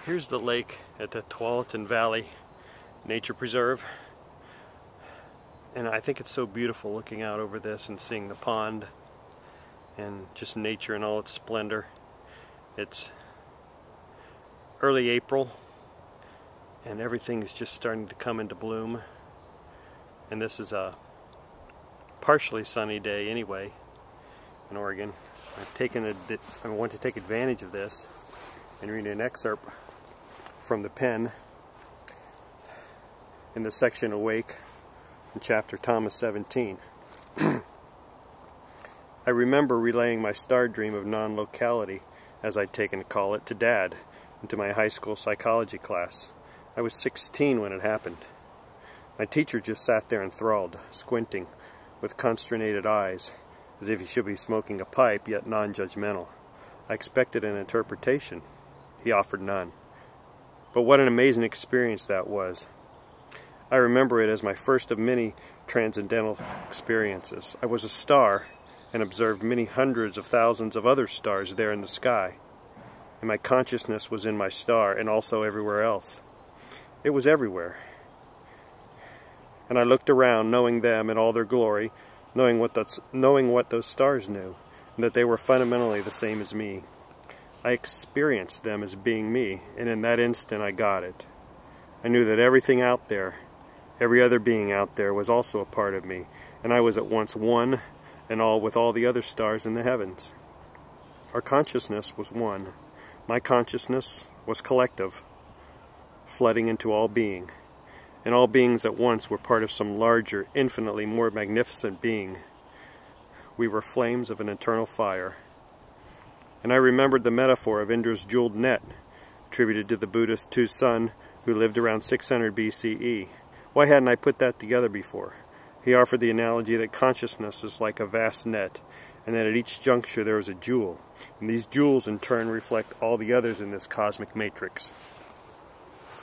Here's the lake at the Tualatin Valley Nature Preserve, and I think it's so beautiful looking out over this and seeing the pond and just nature in all its splendor. It's early April and everything's just starting to come into bloom, and this is a partially sunny day anyway in Oregon. I want to take advantage of this and read an excerpt from the pen in the section Awake in chapter Thomas 17. I remember relaying my star dream of non-locality, as I'd taken to call it, to Dad and to my high school psychology class. I was 16 when it happened. My teacher just sat there enthralled, squinting with consternated eyes, as if he should be smoking a pipe, yet non-judgmental. I expected an interpretation. He offered none. But what an amazing experience that was. I remember it as my first of many transcendental experiences. I was a star and observed many hundreds of thousands of other stars there in the sky. And my consciousness was in my star and also everywhere else. It was everywhere. And I looked around, knowing them in all their glory, knowing what those stars knew, and that they were fundamentally the same as me. I experienced them as being me, and in that instant I got it. I knew that everything out there, every other being out there, was also a part of me, and I was at once one and all with all the other stars in the heavens. Our consciousness was one. My consciousness was collective, flooding into all being, and all beings at once were part of some larger, infinitely more magnificent being. We were flames of an eternal fire. And I remembered the metaphor of Indra's jeweled net, attributed to the Buddhist Tu-Sun who lived around 600 BCE. Why hadn't I put that together before? He offered the analogy that consciousness is like a vast net, and that at each juncture there is a jewel, and these jewels in turn reflect all the others in this cosmic matrix.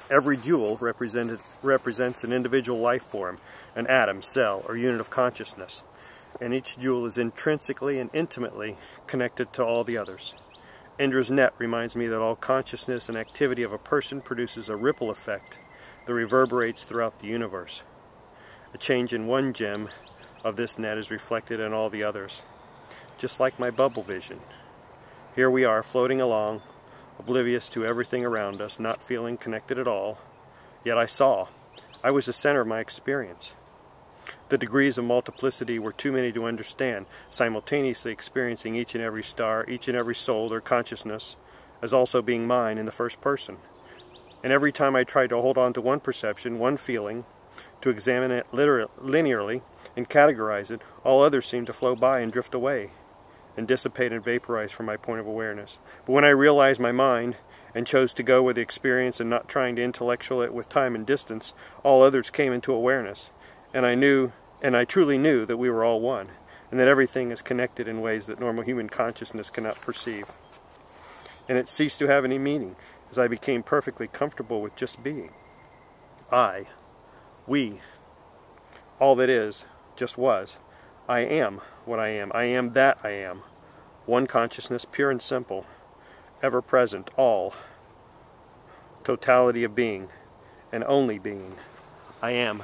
Every jewel represents an individual life form, an atom, cell, or unit of consciousness, and each jewel is intrinsically and intimately connected to all the others. Indra's net reminds me that all consciousness and activity of a person produces a ripple effect that reverberates throughout the universe. A change in one gem of this net is reflected in all the others, just like my bubble vision. Here we are floating along, oblivious to everything around us, not feeling connected at all, yet I saw. I was the center of my experience. The degrees of multiplicity were too many to understand, simultaneously experiencing each and every star, each and every soul or consciousness, as also being mine in the first person. And every time I tried to hold on to one perception, one feeling, to examine it linearly and categorize it, all others seemed to flow by and drift away, and dissipate and vaporize from my point of awareness. But when I realized my mind, and chose to go with the experience and not trying to intellectual it with time and distance, all others came into awareness. And I truly knew that we were all one, and that everything is connected in ways that normal human consciousness cannot perceive. And it ceased to have any meaning, as I became perfectly comfortable with just being. We, all that is, just was. I am what I am. I am that I am. One consciousness, pure and simple, ever present, all. Totality of being, and only being. I am.